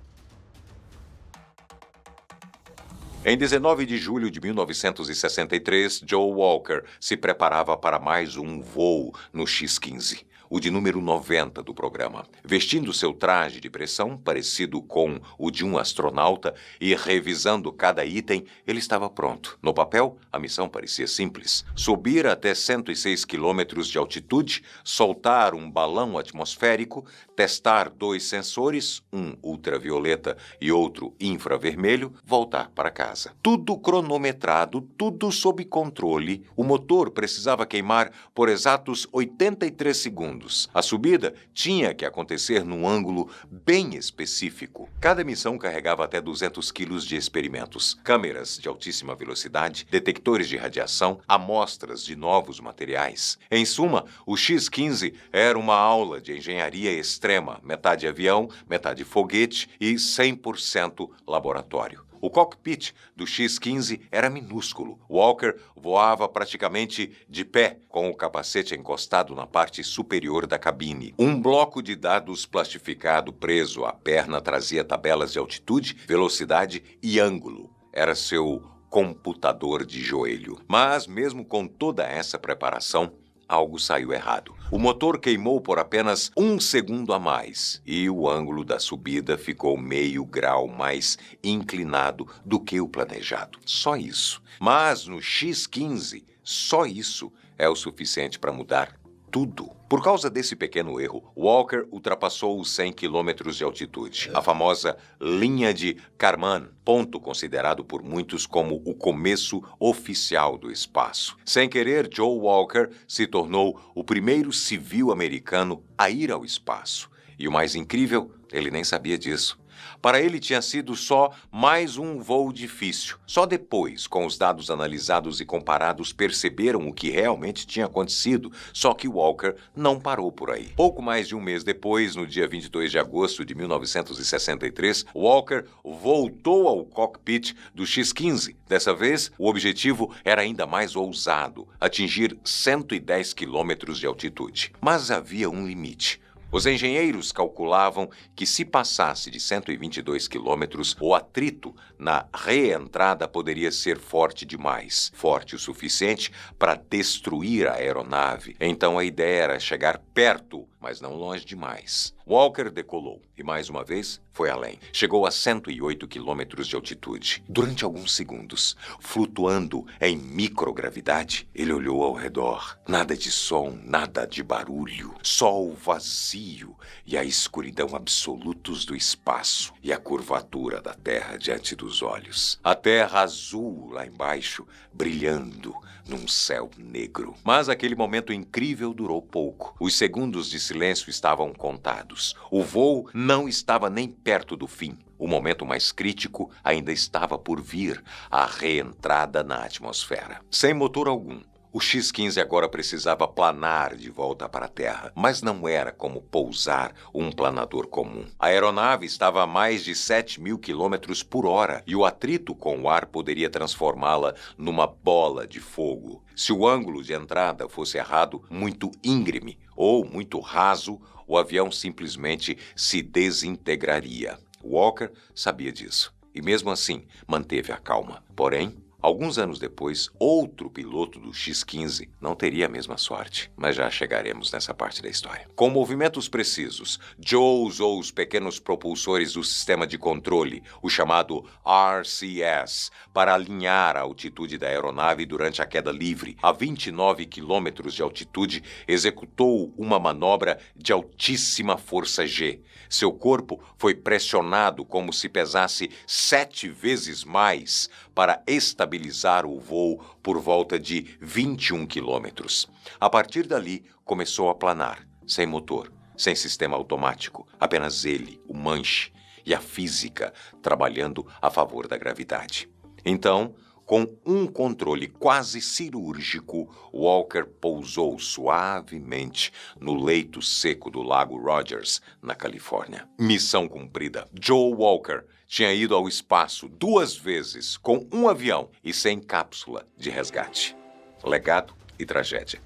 Em 19 de julho de 1963, Joe Walker se preparava para mais um voo no X-15, o de número 90 do programa. Vestindo seu traje de pressão, parecido com o de um astronauta, e revisando cada item, ele estava pronto. No papel, a missão parecia simples: subir até 106 quilômetros de altitude, soltar um balão atmosférico, testar 2 sensores, um ultravioleta e outro infravermelho, voltar para casa. Tudo cronometrado, tudo sob controle. O motor precisava queimar por exatos 83 segundos. A subida tinha que acontecer num ângulo bem específico. Cada missão carregava até 200 quilos de experimentos, câmeras de altíssima velocidade, detectores de radiação, amostras de novos materiais. Em suma, o X-15 era uma aula de engenharia extrema, metade avião, metade foguete e 100% laboratório. O cockpit do X-15 era minúsculo. Walker voava praticamente de pé, com o capacete encostado na parte superior da cabine. Um bloco de dados plastificado preso à perna trazia tabelas de altitude, velocidade e ângulo. Era seu computador de joelho. Mas, mesmo com toda essa preparação, algo saiu errado. O motor queimou por apenas 1 segundo a mais e o ângulo da subida ficou meio grau mais inclinado do que o planejado. Só isso. Mas no X-15, só isso é o suficiente para mudar tudo. Por causa desse pequeno erro, Walker ultrapassou os 100 quilômetros de altitude, a famosa linha de Kármán, ponto considerado por muitos como o começo oficial do espaço. Sem querer, Joe Walker se tornou o primeiro civil americano a ir ao espaço. E o mais incrível, ele nem sabia disso. Para ele tinha sido só mais um voo difícil. Só depois, com os dados analisados e comparados, perceberam o que realmente tinha acontecido. Só que Walker não parou por aí. Pouco mais de um mês depois, no dia 22 de agosto de 1963, Walker voltou ao cockpit do X-15. Dessa vez, o objetivo era ainda mais ousado: atingir 110 quilômetros de altitude. Mas havia um limite. Os engenheiros calculavam que, se passasse de 122 quilômetros, o atrito na reentrada poderia ser forte demais, forte o suficiente para destruir a aeronave. Então a ideia era chegar perto, mas não longe demais. Walker decolou e, mais uma vez, foi além. Chegou a 108 quilômetros de altitude. Durante alguns segundos, flutuando em microgravidade, ele olhou ao redor. Nada de som, nada de barulho. Só o vazio e a escuridão absolutos do espaço e a curvatura da Terra diante dos olhos. A Terra azul lá embaixo, brilhando num céu negro. Mas aquele momento incrível durou pouco. Os segundos de silêncio estavam contados. O voo não estava nem perto do fim. O momento mais crítico ainda estava por vir, a reentrada na atmosfera. Sem motor algum, o X-15 agora precisava planar de volta para a Terra, mas não era como pousar um planador comum. A aeronave estava a mais de 7.000 quilômetros por hora e o atrito com o ar poderia transformá-la numa bola de fogo. Se o ângulo de entrada fosse errado, muito íngreme ou muito raso, o avião simplesmente se desintegraria. Walker sabia disso e, mesmo assim, manteve a calma. Porém, Alguns anos depois, outro piloto do X-15 não teria a mesma sorte, mas já chegaremos nessa parte da história. Com movimentos precisos, Joe usou os pequenos propulsores do sistema de controle, o chamado RCS, para alinhar a altitude da aeronave durante a queda livre. A 29 quilômetros de altitude, executou uma manobra de altíssima força G. Seu corpo foi pressionado como se pesasse 7 vezes mais para estabilizar o voo por volta de 21 quilômetros. A partir dali, começou a planar, sem motor, sem sistema automático, apenas ele, o manche, e a física trabalhando a favor da gravidade. Então, com um controle quase cirúrgico, Walker pousou suavemente no leito seco do Lago Rogers, na Califórnia. Missão cumprida. Joe Walker tinha ido ao espaço 2 vezes com um avião e sem cápsula de resgate. Legado e tragédia.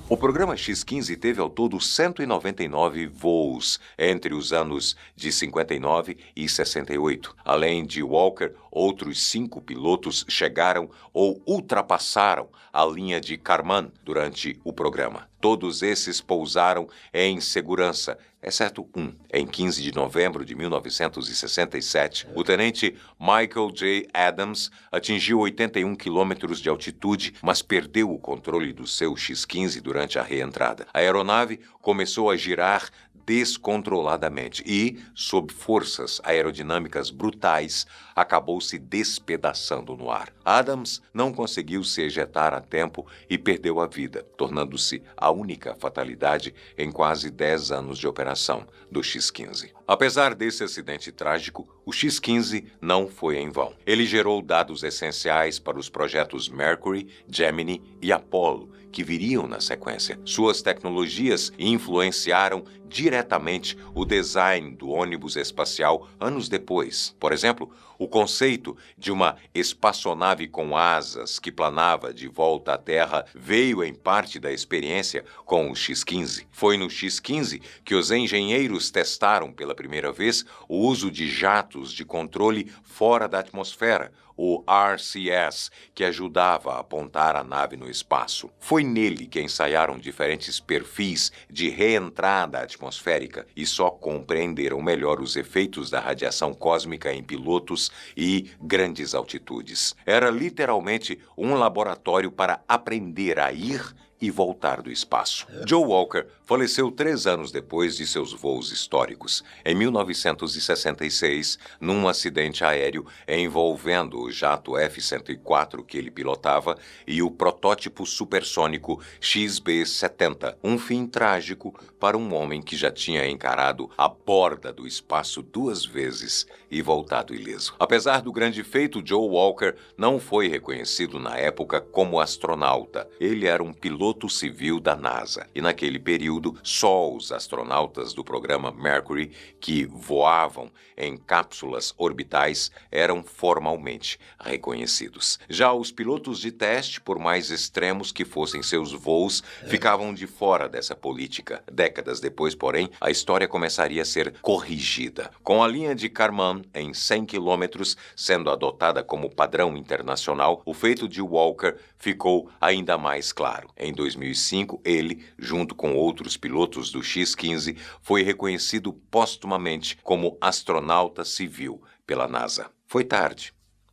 O programa X-15 teve ao todo 199 voos entre os anos de 59 e 68. Além de Walker, outros 5 pilotos chegaram ou ultrapassaram a linha de Kármán durante o programa. Todos esses pousaram em segurança, exceto um. Em 15 de novembro de 1967, o tenente Michael J. Adams atingiu 81 quilômetros de altitude, mas perdeu o controle do seu X-15 durante a reentrada. A aeronave começou a girar descontroladamente e, sob forças aerodinâmicas brutais, acabou se despedaçando no ar. Adams não conseguiu se ejetar a tempo e perdeu a vida, tornando-se a única fatalidade em quase 10 anos de operação do X-15. Apesar desse acidente trágico, o X-15 não foi em vão. Ele gerou dados essenciais para os projetos Mercury, Gemini e Apollo, que viriam na sequência. Suas tecnologias influenciaram diretamente o design do ônibus espacial anos depois. Por exemplo, o conceito de uma espaçonave com asas que planava de volta à Terra veio em parte da experiência com o X-15. Foi no X-15 que os engenheiros testaram pela primeira vez o uso de jatos de controle fora da atmosfera, o RCS, que ajudava a apontar a nave no espaço. Foi nele que ensaiaram diferentes perfis de reentrada atmosférica e só compreenderam melhor os efeitos da radiação cósmica em pilotos e grandes altitudes. Era literalmente um laboratório para aprender a ir e voltar do espaço. Joe Walker faleceu 3 anos depois de seus voos históricos, em 1966, num acidente aéreo envolvendo o jato F-104 que ele pilotava e o protótipo supersônico XB-70, um fim trágico para um homem que já tinha encarado a borda do espaço 2 vezes e voltado ileso. Apesar do grande feito, Joe Walker não foi reconhecido na época como astronauta. Ele era um piloto civil da NASA, e naquele período só os astronautas do programa Mercury, que voavam em cápsulas orbitais, eram formalmente reconhecidos. Já os pilotos de teste, por mais extremos que fossem seus voos, ficavam de fora dessa política. Décadas depois, porém, a história começaria a ser corrigida. Com a linha de Kármán em 100 quilômetros sendo adotada como padrão internacional, o feito de Walker ficou ainda mais claro. Em 2005, ele, junto com outros pilotos do X-15, foi reconhecido póstumamente como astronauta civil pela NASA. Foi tarde,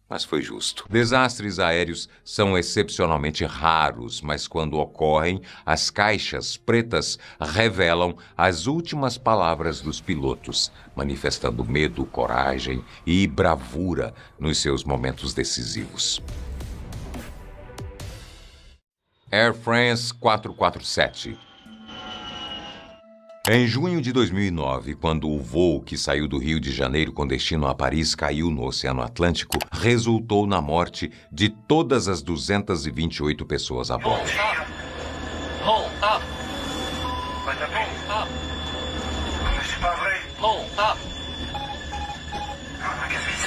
mas foi justo. Desastres aéreos são excepcionalmente raros, mas quando ocorrem, as caixas pretas revelam as últimas palavras dos pilotos, manifestando medo, coragem e bravura nos seus momentos decisivos. Air France 447. Em junho de 2009, quando o voo que saiu do Rio de Janeiro com destino a Paris caiu no Oceano Atlântico, resultou na morte de todas as 228 pessoas a bordo. Hold up. Hold up.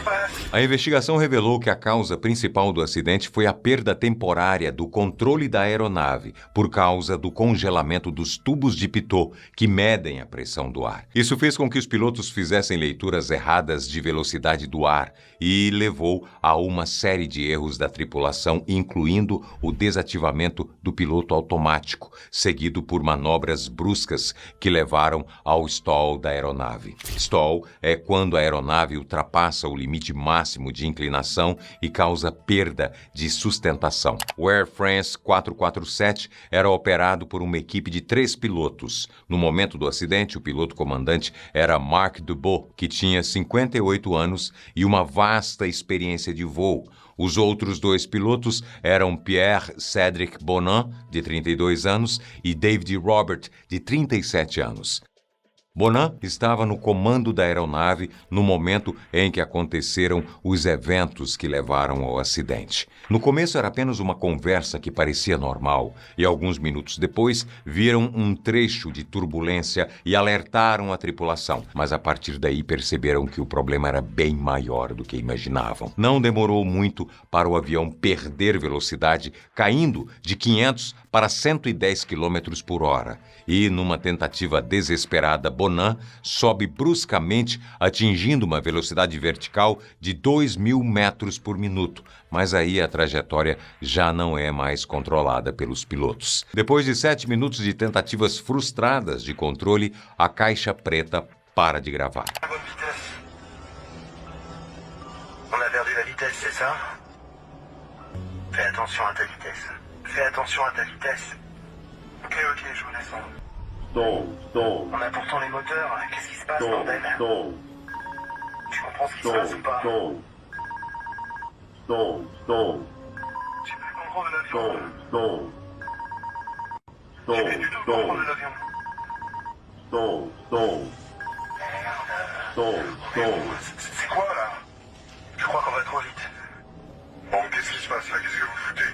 se passe? A investigação revelou que a causa principal do acidente foi a perda temporária do controle da aeronave por causa do congelamento dos tubos de pitot que medem a pressão do ar. Isso fez com que os pilotos fizessem leituras erradas de velocidade do ar e levou a uma série de erros da tripulação, incluindo o desativamento do piloto automático, seguido por manobras bruscas que levaram ao stall da aeronave. Stall é quando a aeronave ultrapassa o limite máximo de inclinação e causa perda de sustentação. O Air France 447 era operado por uma equipe de 3 pilotos. No momento do acidente, o piloto comandante era Marc Dubois, que tinha 58 anos e uma vasta experiência de voo. Os outros 2 pilotos eram Pierre-Cédric Bonin, de 32 anos, e David Robert, de 37 anos. Bonin estava no comando da aeronave no momento em que aconteceram os eventos que levaram ao acidente. No começo era apenas uma conversa que parecia normal, e alguns minutos depois viram um trecho de turbulência e alertaram a tripulação, mas a partir daí perceberam que o problema era bem maior do que imaginavam. Não demorou muito para o avião perder velocidade, caindo de 500 para 110 km por hora, e numa tentativa desesperada, Bonin sobe bruscamente, atingindo uma velocidade vertical de 2.000 metros por minuto, mas aí a trajetória já não é mais controlada pelos pilotos. Depois de 7 minutos de tentativas frustradas de controle, a caixa preta para de gravar. Bonne vitesse. On a perdu la vitesse, c'est ça? Fais attention à ta vitesse. Fais attention à ta vitesse. Ok, je vous laisse. Stall. On a pourtant les moteurs. Qu'est-ce qui se passe, bordel? Stall. Tu comprends ce qui se passe ou pas? Stall. J'ai plus le contrôle de l'avion. J'ai plus du tout le contrôle de l'avion. C'est quoi, là? Je crois qu'on va trop vite. Bon, qu'est-ce qui se passe, là? Qu'est-ce que vous foutez?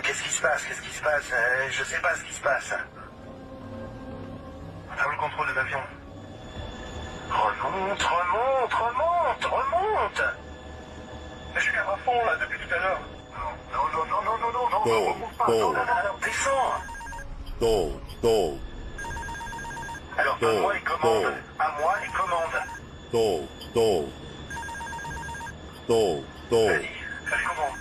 Qu'est-ce qui se passe? Je sais pas ce qui se passe. On a eu le contrôle de l'avion. Remonte. Je suis à fond, là, depuis tout à l'heure. Non, remonte pas. Non, descends. Alors, donne-moi les commandes. À moi les commandes. Vas-y, fais les commandes.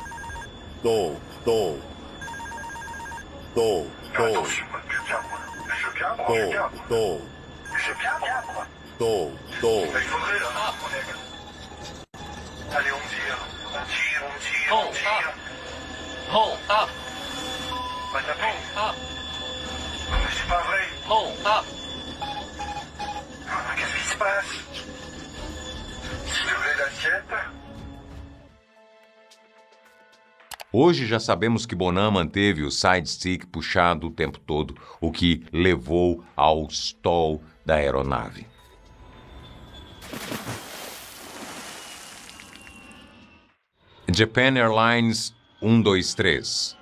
Fais attention, je cabre. Il faudrait, là. Allez, on tire. Hold up. Va taper. Hold up. Mais c'est pas vrai. Hold up. Qu'est-ce qui se passe? S'il te plaît, l'assiette. Hoje já sabemos que Bonin manteve o side stick puxado o tempo todo, o que levou ao stall da aeronave. Japan Airlines 123.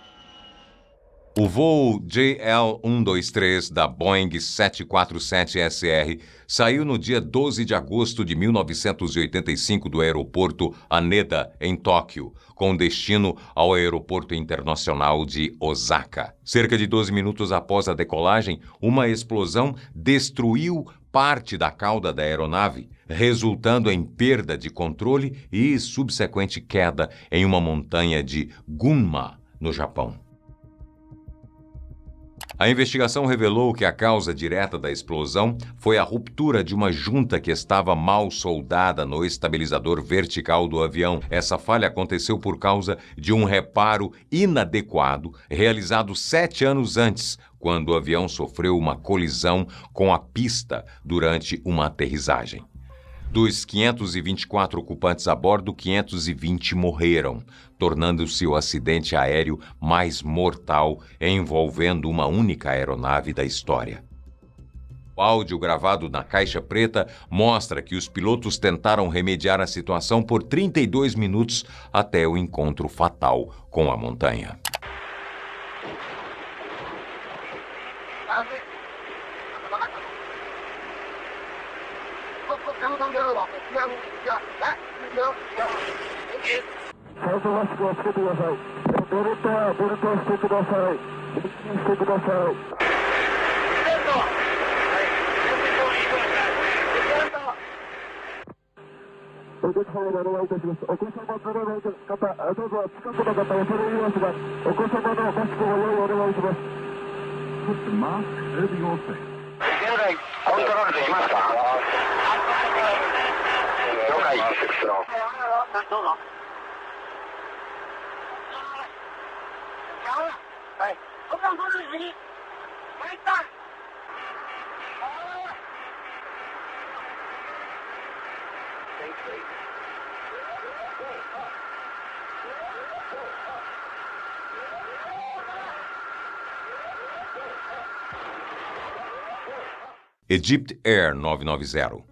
O voo JL-123 da Boeing 747-SR saiu no dia 12 de agosto de 1985 do aeroporto Haneda, em Tóquio, com destino ao aeroporto internacional de Osaka. Cerca de 12 minutos após a decolagem, uma explosão destruiu parte da cauda da aeronave, resultando em perda de controle e subsequente queda em uma montanha de Gunma, no Japão. A investigação revelou que a causa direta da explosão foi a ruptura de uma junta que estava mal soldada no estabilizador vertical do avião. Essa falha aconteceu por causa de um reparo inadequado realizado 7 anos antes, quando o avião sofreu uma colisão com a pista durante uma aterrissagem. Dos 524 ocupantes a bordo, 520 morreram, tornando-se o acidente aéreo mais mortal envolvendo uma única aeronave da história. O áudio gravado na caixa preta mostra que os pilotos tentaram remediar a situação por 32 minutos até o encontro fatal com a montanha. Egypt Air 990.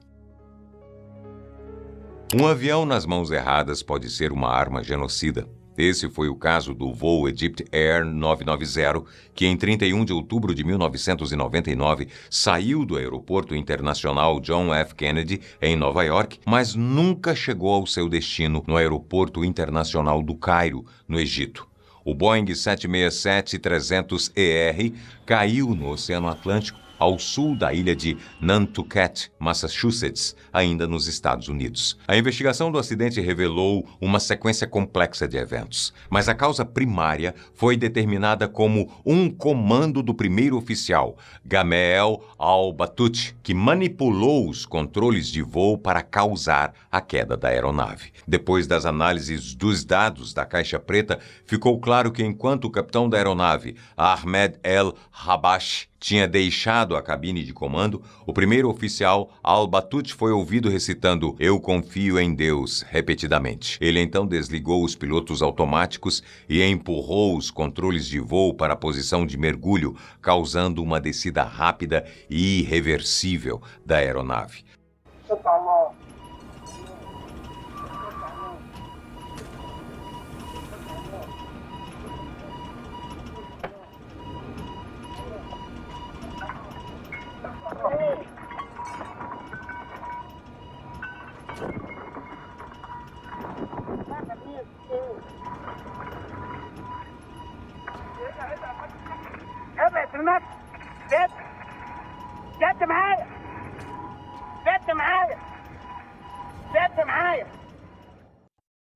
Um avião nas mãos erradas pode ser uma arma genocida. Esse foi o caso do voo Egypt Air 990, que em 31 de outubro de 1999 saiu do Aeroporto Internacional John F. Kennedy, em Nova York, mas nunca chegou ao seu destino no Aeroporto Internacional do Cairo, no Egito. O Boeing 767-300ER caiu no Oceano Atlântico, ao sul da ilha de Nantucket, Massachusetts, ainda nos Estados Unidos. A investigação do acidente revelou uma sequência complexa de eventos, mas a causa primária foi determinada como um comando do primeiro oficial, Gameel Al-Batouti, que manipulou os controles de voo para causar a queda da aeronave. Depois das análises dos dados da caixa preta, ficou claro que enquanto o capitão da aeronave, Ahmed El-Habash, tinha deixado a cabine de comando, o primeiro oficial, Al-Batouti, foi ouvido recitando "Eu confio em Deus" repetidamente. Ele então desligou os pilotos automáticos e empurrou os controles de voo para a posição de mergulho, causando uma descida rápida e irreversível da aeronave.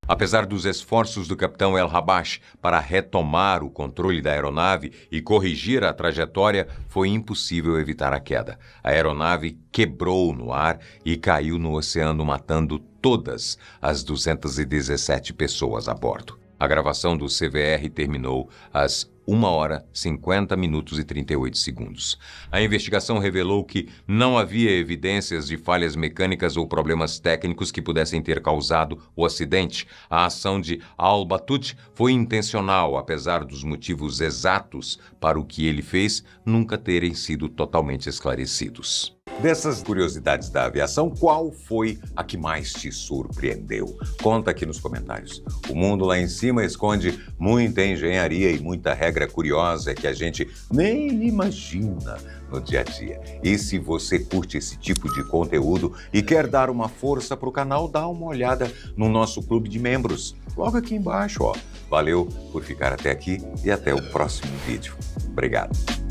Apesar dos esforços do capitão El-Habash para retomar o controle da aeronave e corrigir a trajetória, foi impossível evitar a queda. A aeronave quebrou no ar e caiu no oceano, matando todas as 217 pessoas a bordo. A gravação do CVR terminou às 1 hora, 50 minutos e 38 segundos. A investigação revelou que não havia evidências de falhas mecânicas ou problemas técnicos que pudessem ter causado o acidente. A ação de Al-Batouti foi intencional, apesar dos motivos exatos para o que ele fez nunca terem sido totalmente esclarecidos. Dessas curiosidades da aviação, qual foi a que mais te surpreendeu? Conta aqui nos comentários. O mundo lá em cima esconde muita engenharia e muita regra curiosa que a gente nem imagina no dia a dia. E se você curte esse tipo de conteúdo e quer dar uma força para o canal, dá uma olhada no nosso clube de membros, logo aqui embaixo, ó. Valeu por ficar até aqui e até o próximo vídeo. Obrigado.